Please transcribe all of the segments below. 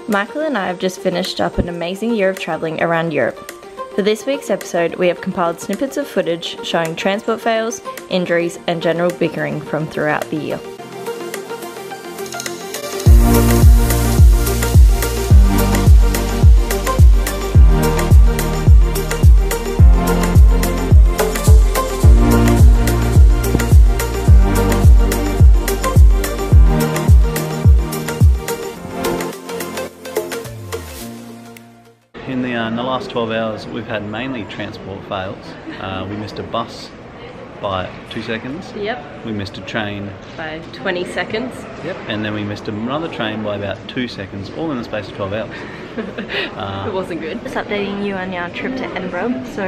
Michael and I have just finished up an amazing year of travelling around Europe. For this week's episode, we have compiled snippets of footage showing transport fails, injuries, and general bickering from throughout the year. In the last 12 hours we've had mainly transport fails. We missed a bus by 2 seconds. Yep. We missed a train by 20 seconds. Yep. And then we missed another train by about 2 seconds, all in the space of 12 hours. It wasn't good. Just updating you on our trip to Edinburgh. So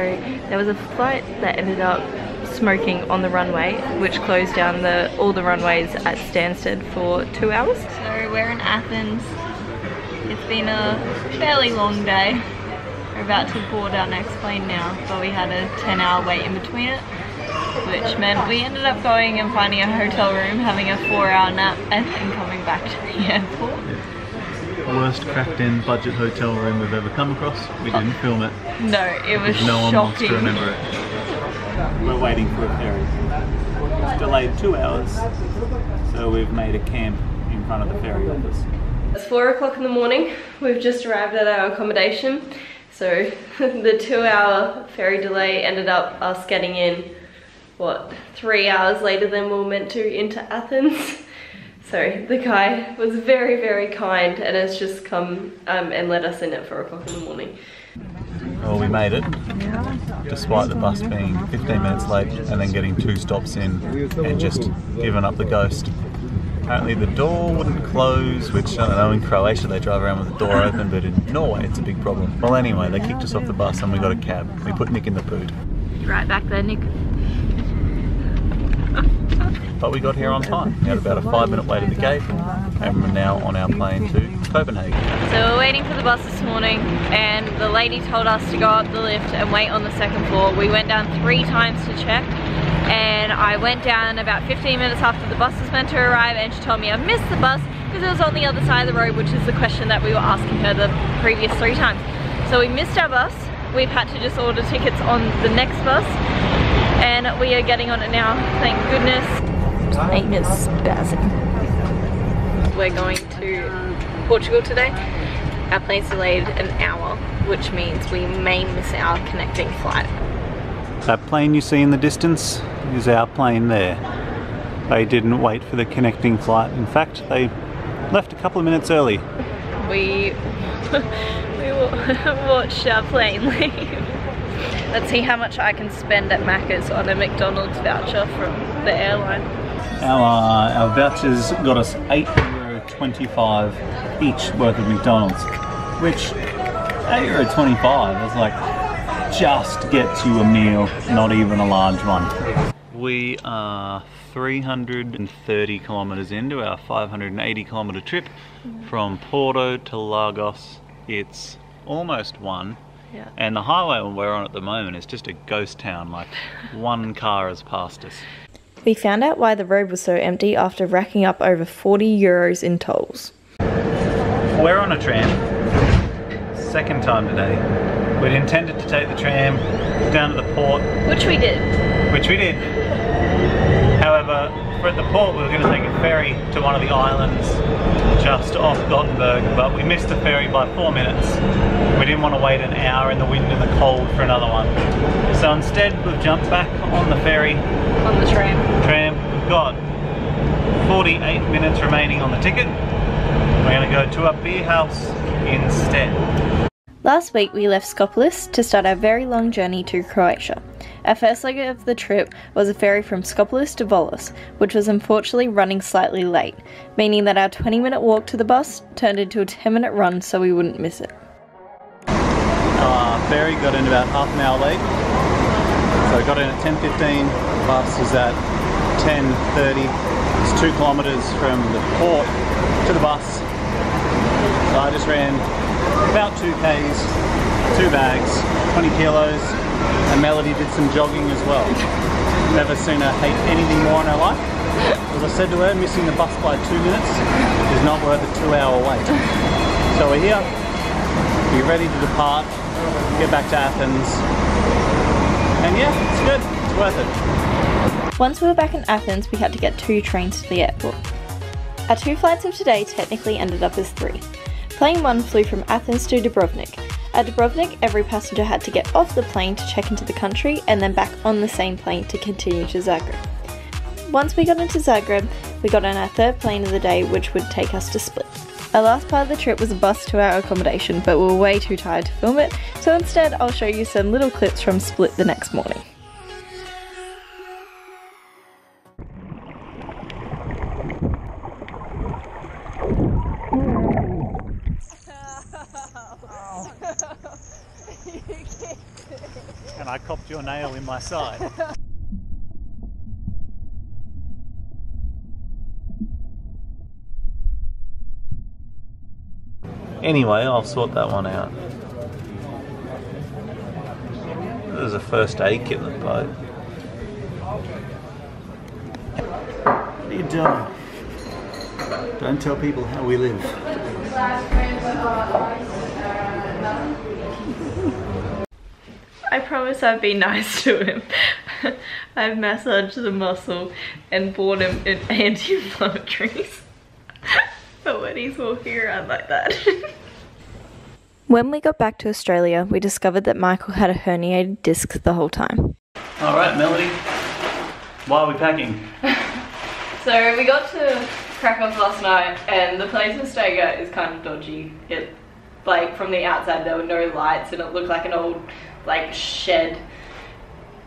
there was a flight that ended up smoking on the runway, which closed down all the runways at Stansted for 2 hours. So we're in Athens. It's been a fairly long day. We're about to board our next plane now, but we had a 10-hour wait in between it, which meant we ended up going and finding a hotel room, having a 4-hour nap, and then coming back to the airport. Yeah. Worst cracked-in budget hotel room we've ever come across. We didn't film it. No, it was no one wants shocking. to remember it. We're waiting for a ferry. It's delayed 2 hours, so we've made a camp in front of the ferry office. It's 4 o'clock in the morning. We've just arrived at our accommodation. So the 2-hour ferry delay ended up us getting in, what, 3 hours later than we were meant to into Athens. So the guy was very, very kind and has just come and let us in at 4 o'clock in the morning. Well, we made it, despite the bus being 15 minutes late and then getting 2 stops in and just giving up the ghost. Apparently the door wouldn't close, which, I don't know, in Croatia they drive around with the door open, but in Norway it's a big problem. Well, anyway, they kicked us off the bus and we got a cab. We put Nick in the boot. Right back there, Nick. But we got here on time. We had about a 5-minute wait at the gate and we're now on our plane to Copenhagen. So we're waiting for the bus this morning and the lady told us to go up the lift and wait on the 2nd floor. We went down 3 times to check. And I went down about 15 minutes after the bus was meant to arrive, and she told me I missed the bus because it was on the other side of the road, which is the question that we were asking her the previous 3 times. So we missed our bus. We've had to just order tickets on the next bus and we are getting on it now, thank goodness. My name is Basil. We're going to Portugal today. Our plane's delayed an hour, which means we may miss our connecting flight. That plane you see in the distance is our plane there. They didn't wait for the connecting flight. In fact, they left a couple of minutes early. We watched our plane leave. Let's see how much I can spend at Macca's on a McDonald's voucher from the airline. Our vouchers got us €8.25 each worth of McDonald's, which €8.25 is like just gets you a meal, not even a large one. We are 330 kilometres into our 580 kilometre trip from Porto to Lagos. It's almost 1. Yeah. And the highway we're on at the moment is just a ghost town, like 1 car has passed us. We found out why the road was so empty after racking up over €40 in tolls. We're on a tram, 2nd time today. We'd intended to take the tram down to the port. Which we did. However, at the port we were going to take a ferry to one of the islands just off Gothenburg, but we missed the ferry by 4 minutes. We didn't want to wait an hour in the wind and the cold for another one. So instead we've jumped back on the ferry. On the tram. We've got 48 minutes remaining on the ticket. We're going to go to a beer house instead. Last week we left Skopolis to start our very long journey to Croatia. Our first leg of the trip was a ferry from Skopolis to Volos, which was unfortunately running slightly late, meaning that our 20-minute walk to the bus turned into a 10-minute run so we wouldn't miss it. Our ferry got in about half an hour late, so it got in at 10:15, the bus is at 10:30. It's 2 kilometres from the port to the bus, so I just ran about 2 Ks, 2 bags, 20 kilos, and Melody did some jogging as well. Never seen her hate anything more in her life. As I said to her, missing the bus by 2 minutes is not worth a 2-hour wait. So we're here, we're ready to depart, get back to Athens, and yeah, it's good, it's worth it. Once we were back in Athens, we had to get 2 trains to the airport. Our 2 flights of today technically ended up as 3. Plane 1 flew from Athens to Dubrovnik. At Dubrovnik, every passenger had to get off the plane to check into the country and then back on the same plane to continue to Zagreb. Once we got into Zagreb, we got on our 3rd plane of the day, which would take us to Split. Our last part of the trip was a bus to our accommodation, but we were way too tired to film it, so instead I'll show you some little clips from Split the next morning. And I copped your nail in my side. Anyway, I'll sort that one out. There's a first aid kit in the boat. What are you doing? Don't tell people how we live. I promise I've been nice to him. I've massaged the muscle and bought him an anti-inflammatories. But when he's walking around like that. When we got back to Australia, we discovered that Michael had a herniated disc the whole time. Alright, Melody. Why are we packing? So we got to Krakow last night and the place we're staying at is kind of dodgy. Like from the outside there were no lights and it looked like an old like shed.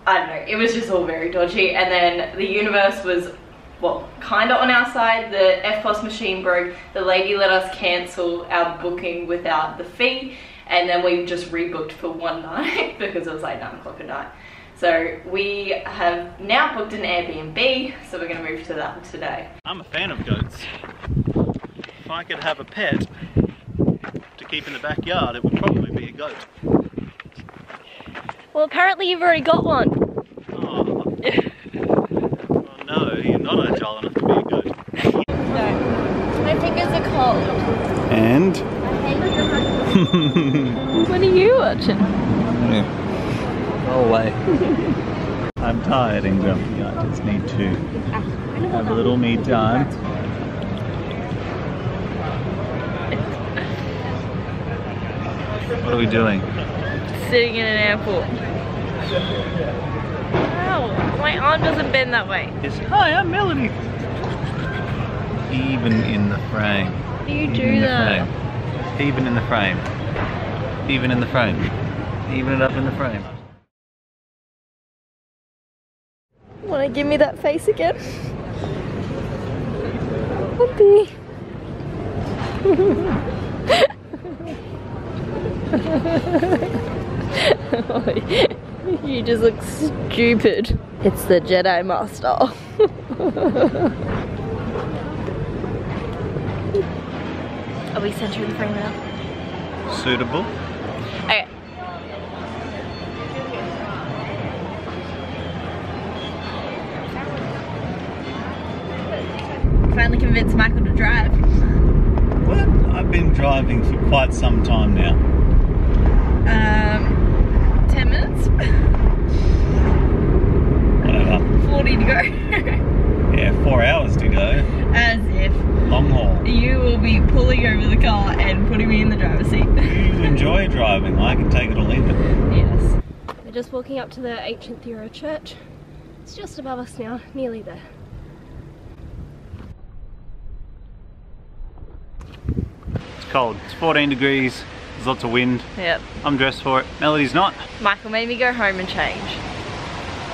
I don't know, it was just all very dodgy. And then the universe was, well, kind of on our side. The FPOS machine broke. The lady let us cancel our booking without the fee, and then we just rebooked for one night because it was like 9 o'clock at night. So we have now booked an Airbnb, so we're going to move to that today. I'm a fan of goats. If I could have a pet to keep in the backyard, it would probably be a goat. Well, apparently you've already got one. Oh. Well, no, you're not agile enough to be a goat. No, my fingers are cold. And? What are you watching? Yeah. Go away. I'm tired and grumpy. I just need to have a little me time. What are we doing? Sitting in an airport. Wow, my arm doesn't bend that way. Yes. Hi, I'm Melody. Even in the frame. How do you do that? Even in the frame. Even in the frame. Even it up in the frame. Want to give me that face again? Puppy. You just look stupid. It's the Jedi Master. Are we centering the frame now? Suitable. Okay. Finally convinced Michael to drive. What? I've been driving for quite some time now. 10 minutes? Whatever. 40 to go. Yeah, 4 hours to go. As if. Long haul. You will be pulling over the car and putting me in the driver's seat. You enjoy driving. I can take it or leave it. Yes. We're just walking up to the ancient Euro church. It's just above us now, nearly there. It's cold. It's 14 degrees. There's lots of wind. Yep. I'm dressed for it. Melody's not. Michael made me go home and change.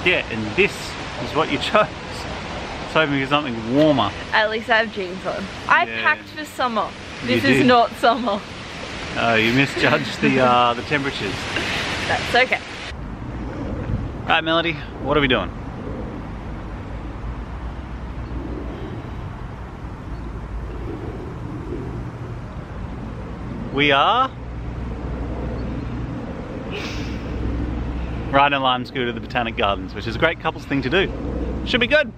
Yeah, and this is what you chose. It's hoping for something warmer. At least I have jeans on. I Yeah. packed for summer. This You is did. not summer. Oh, you misjudged the temperatures. That's okay. Alright, Melody, what are we doing? We are riding a lime scooter to the Botanic Gardens, which is a great couples thing to do. Should be good.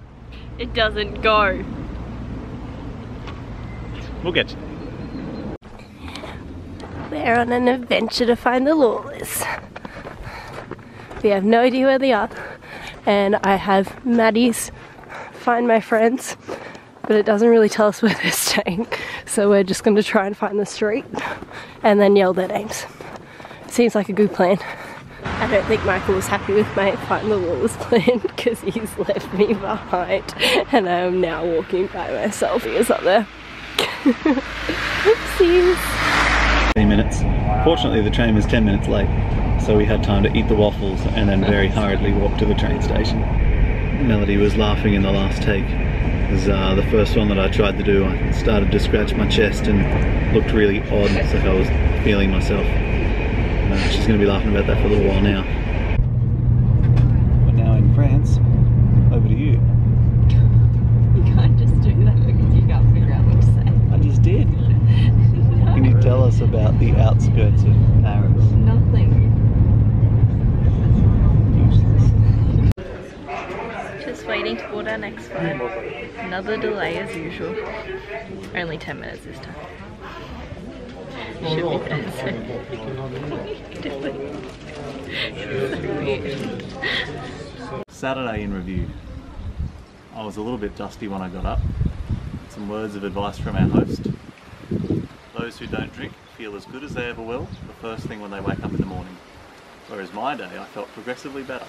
It doesn't go. We'll get you. We're on an adventure to find the Lawless. We have no idea where they are, and I have Maddie's Find My Friends, but it doesn't really tell us where they're staying, so we're just going to try and find the street and then yell their names. Seems like a good plan. I don't think Michael was happy with my Find the Lawless plan because he's left me behind and I am now walking by myself. He is up there. Oopsies. 10 minutes. Fortunately the train was 10 minutes late, so we had time to eat the waffles and then very hurriedly walk to the train station. Melody was laughing in the last take. It was the first one that I tried to do. I started to scratch my chest and looked really odd, it's like I was feeling myself. She's going to be laughing about that for a little while now. But now in France, over to you. You can't just do that because you can't figure out what to say. I just did. Can you tell us about the outskirts of Paris? Nothing. Just waiting to board our next flight. Another delay as usual. Only 10 minutes this time. Should be there soon. Saturday in review. I was a little bit dusty when I got up. Some words of advice from our host. Those who don't drink feel as good as they ever will the first thing when they wake up in the morning. Whereas my day, I felt progressively better.